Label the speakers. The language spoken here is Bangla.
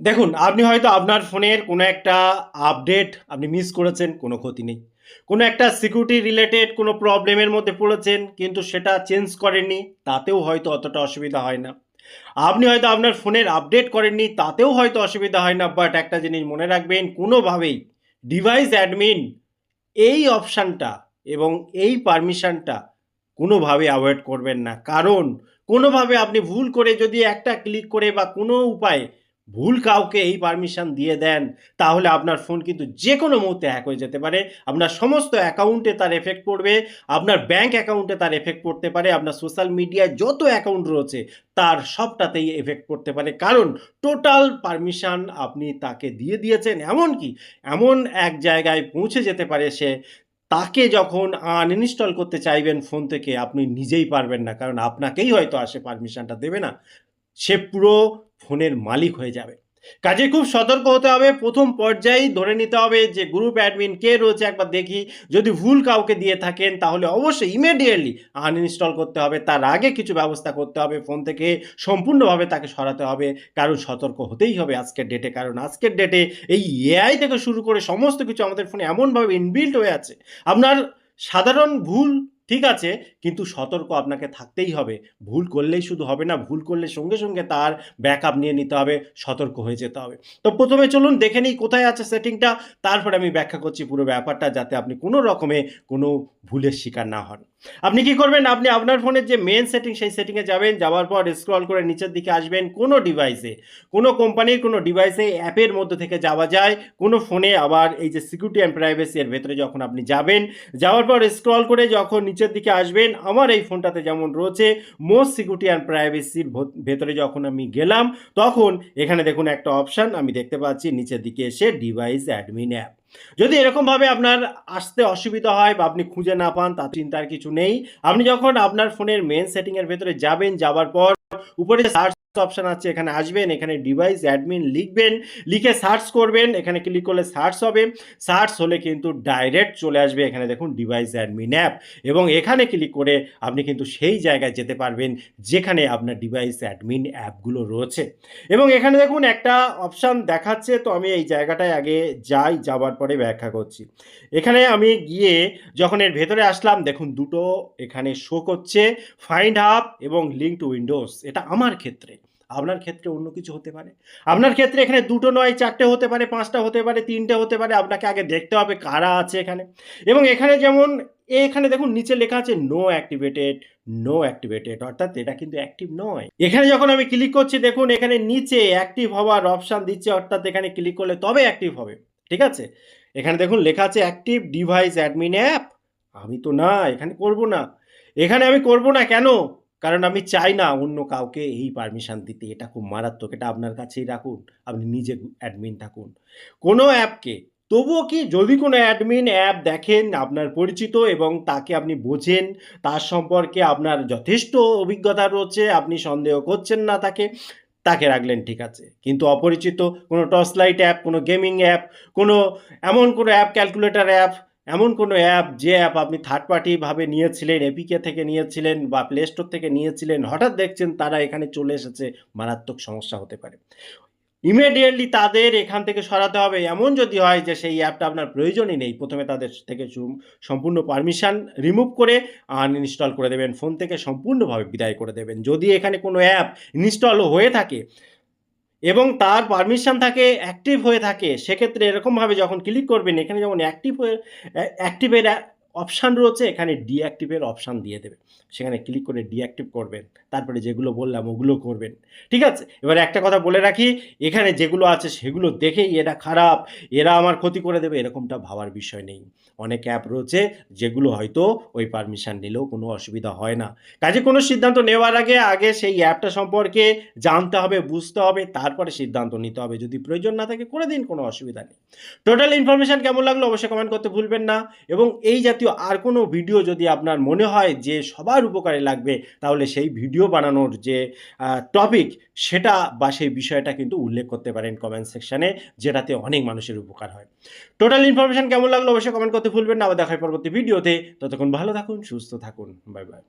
Speaker 1: দেখুন, আপনি হয়তো আপনার ফোনের কোনো একটা আপডেট আপনি মিস করেছেন, কোনো ক্ষতি নেই। কোনো একটা সিকিউরিটি রিলেটেড কোনো প্রবলেমের মধ্যে পড়েছেন, কিন্তু সেটা চেঞ্জ করেননি, তাতেও হয়তো অতটা অসুবিধা হয় না। আপনি হয়তো আপনার ফোনের আপডেট করেননি, তাতেও হয়তো অসুবিধা হয় না। বাট একটা জিনিস মনে রাখবেন, কোনোভাবেই ডিভাইস অ্যাডমিন এই অপশানটা এবং এই পারমিশনটা কোনোভাবে এভয়েড করবেন না। কারণ কোনোভাবে আপনি ভুল করে যদি একটা ক্লিক করে বা কোনো উপায়ে ভুল কাউকে এই পারমিশন দিয়ে দেন, তাহলে আপনার ফোন কিন্তু যেকোনো মুহূর্তে হ্যাক হয়ে যেতে পারে। আপনার সমস্ত অ্যাকাউন্টে তার এফেক্ট পড়বে, আপনার ব্যাংক অ্যাকাউন্টে তার এফেক্ট পড়তে পারে, আপনার সোশ্যাল মিডিয়ায় যত অ্যাকাউন্ট রয়েছে তার সবটাতেই এফেক্ট পড়তে পারে। কারণ টোটাল পারমিশন আপনি তাকে দিয়ে দিয়েছেন। এমনকি এমন এক জায়গায় পৌঁছে যেতে পারে সে, তাকে যখন আনইনস্টল করতে চাইবেন ফোন থেকে আপনি নিজেই পারবেন না। কারণ আপনাকেই হয়তো সে পারমিশনটা দেবে না। সে পুরো ফোনের মালিক হয়ে যাবে। কাজেই খুব সতর্ক হতে হবে। ১ম পর্যায়েই ধরে নিতে হবে যে গ্রুপ অ্যাডমিন কে রয়েছে একবার দেখি। যদি ভুল কাউকে দিয়ে থাকেন তাহলে অবশ্যই ইমিডিয়েটলি আনইনস্টল করতে হবে। তার আগে কিছু ব্যবস্থা করতে হবে। ফোন থেকে সম্পূর্ণভাবে তাকে সরাতে হবে। কারণ সতর্ক হতেই হবে আজকের ডেটে। কারণ আজকের ডেটে এই এআই থেকে শুরু করে সমস্ত কিছু আমাদের ফোনে এমনভাবে ইনবিল্ট হয়ে আছে। আপনার সাধারণ ভুল ঠিক আছে, কিন্তু সতর্ক আপনাকে থাকতেই হবে। ভুল করলেই শুধু হবে না, ভুল করলে সঙ্গে তার ব্যাকআপ নিয়ে নিতে হবে, সতর্ক হয়ে যেতে হবে। তো ১ম এ চলুন দেখে নিই কোথায় আছে সেটিংটা, তারপরে আমি ব্যাখ্যা করছি পুরো ব্যাপারটা যাতে আপনি কোনো রকমে কোনো ভুলের শিকার না হন। আপনি কি করবেন? আপনি আপনার ফোনের যে মেইন সেটিং সেই সেটিংয়ে যাবেন, যাওয়ার পর স্ক্রল করে নিচের দিকে আসবেন। কোনো ডিভাইসে, কোনো কোম্পানির কোনো ডিভাইসে অ্যাপের মধ্যে থেকে যাওয়া যায়, কোনো ফোনে আবার এই যে সিকিউরিটি অ্যান্ড প্রাইভেসি এর ভেতরে যখন আপনি যাবেন, যাওয়ার পর স্ক্রল করে যখন নিচের দিকে আসবেন, আমার এই ফোনটাতে যেমন রয়েছে মোস্ট সিকিউরিটি অ্যান্ড প্রাইভেসির ভেতরে যখন আমি গেলাম, তখন এখানে দেখুন একটা অপশান আমি দেখতে পাচ্ছি নিচের দিকে এসে ডিভাইস অ্যাডমিন অ্যাপ। যদি এরকমভাবে আপনার আসতে অসুবিধা হয় বা আপনি খুঁজে না পান, তা চিন্তার কিছু নেই। আপনি যখন আপনার ফোনের মেইন সেটিং এর ভেতরে যাবেন, যাওয়ার পর উপরে সার্চ অপশন আছে, এখানে আসবেন, এখানে ডিভাইস অ্যাডমিন লিখবেন, লিখে সার্চ করবেন, এখানে ক্লিক করলে সার্চ হবে। সার্চ হলে কিন্তু ডাইরেক্ট চলে আসবে এখানে দেখুন ডিভাইস অ্যাডমিন অ্যাপ, এবং এখানে ক্লিক করে আপনি কিন্তু সেই জায়গায় যেতে পারবেন যেখানে আপনার ডিভাইস অ্যাডমিন অ্যাপগুলো রয়েছে। এবং এখানে দেখুন একটা অপশান দেখাচ্ছে, তো আমি এই জায়গাটায় আগে যাই, যাওয়ার পরে ব্যাখ্যা করছি। এখানে আমি গিয়ে যখন এর ভেতরে আসলাম, দেখুন দুটো এখানে শো করছে, ফাইন্ড হাব এবং লিঙ্ক টু উইন্ডোজ। এটা আমার ক্ষেত্রে, আপনার ক্ষেত্রে অন্য কিছু হতে পারে। আপনার ক্ষেত্রে এখানে ২ টো নয় ৪ টে হতে পারে, ৫ টা হতে পারে, ৩ টে হতে পারে। আপনাকে আগে দেখতে হবে কারা আছে এখানে। এবং এখানে যেমন এখানে দেখুন নিচে লেখা আছে নো অ্যাক্টিভেটেড, নো অ্যাক্টিভেটেড, অর্থাৎ এটা কিন্তু অ্যাক্টিভ নয়। এখানে যখন আমি ক্লিক করছি দেখুন এখানে নিচে অ্যাক্টিভ হওয়ার অপশান দিচ্ছে, অর্থাৎ এখানে ক্লিক করলে তবে অ্যাক্টিভ হবে। ঠিক আছে? এখানে দেখুন লেখা আছে অ্যাক্টিভ ডিভাইস অ্যাডমিন অ্যাপ। আমি তো না, এখানে করব না। এখানে আমি করব না কেন? কারণ আমি চাই না অন্য কাউকে এই পারমিশন দিতে। এটা খুব মারাত্মক। এটা আপনার কাছেই রাখুন। আপনি নিজে অ্যাডমিন থাকুন। কোনো অ্যাপকে, তবুও কি যদি কোনো অ্যাডমিন অ্যাপ দেখেন আপনার পরিচিত এবং তাকে আপনি বোঝেন, তার সম্পর্কে আপনার যথেষ্ট অভিজ্ঞতা রয়েছে, আপনি সন্দেহ করছেন না তাকে, তাকে রাখলেন ঠিক আছে। কিন্তু অপরিচিত কোনো টর্চ লাইট অ্যাপ, কোনো গেমিং অ্যাপ, কোনো এমন কোনো অ্যাপ, ক্যালকুলেটর অ্যাপ, এমন কোনো অ্যাপ যে অ্যাপ আপনি থার্ড পার্টি ভাবে নিয়েছিলেন, এপিকে থেকে নিয়েছিলেন বা প্লে স্টোর থেকে নিয়েছিলেন, হঠাৎ দেখছেন তারা এখানে চলে এসেছে, মারাত্মক সমস্যা হতে পারে। ইমিডিয়েটলি তাদের এখান থেকে সরাতে হবে। এমন যদি হয় যে সেই অ্যাপটা আপনার প্রয়োজনই নেই, ১ম এ তাদের থেকে সম্পূর্ণ পারমিশন রিমুভ করে আনইনস্টল করে দেবেন। ফোন থেকে সম্পূর্ণভাবে বিদায় করে দেবেন। যদি এখানে কোনো অ্যাপ ইনস্টল হয়ে থাকে এবং তার পারমিশন থাকে, অ্যাক্টিভ হয়ে থাকে, সেক্ষেত্রে এরকমভাবে যখন ক্লিক করবেন এখানে যেমন অ্যাক্টিভ হয়ে অ্যাক্টিভের অপশান রয়েছে, এখানে ডিঅ্যাক্টিভের অপশান দিয়ে দেবে। সেখানে ক্লিক করে ডিঅ্যাক্টিভ করবেন। তারপরে যেগুলো বললাম ওগুলো করবেন। ঠিক আছে? এবার একটা কথা বলে রাখি, এখানে যেগুলো আছে সেগুলো দেখেই এরা খারাপ, এরা আমার ক্ষতি করে দেবে এরকমটা ভাবার বিষয় নেই। অনেক অ্যাপ রয়েছে যেগুলো হয়তো ওই পারমিশন নিলেও কোনো অসুবিধা হয় না। কাজে কোনো সিদ্ধান্ত নেওয়ার আগে সেই অ্যাপটা সম্পর্কে জানতে হবে, বুঝতে হবে, তারপরে সিদ্ধান্ত নিতে হবে। যদি প্রয়োজন না থাকে করে দিন, কোনো অসুবিধা নেই। টোটাল ইনফরমেশন কেমন লাগলো অবশ্যই কমেন্ট করতে ভুলবেন না, এবং এই জাতীয় আর কোনো ভিডিও যদি আপনার মনে হয় যে সবার উপকারে লাগবে, তাহলে সেই ভিডিও বানানোর যে টপিক সেটা বা সেই বিষয়টা কিন্তু উল্লেখ করতে পারেন কমেন্ট সেকশানে, যেটাতে অনেক মানুষের উপকার হয়। টোটাল ইনফরমেশন কেমন লাগলো অবশ্যই কমেন্ট করতে ভুলবেন না। আবার দেখা হয় পরবর্তী ভিডিওতে। ততক্ষণ ভালো থাকুন, সুস্থ থাকুন। Bye bye.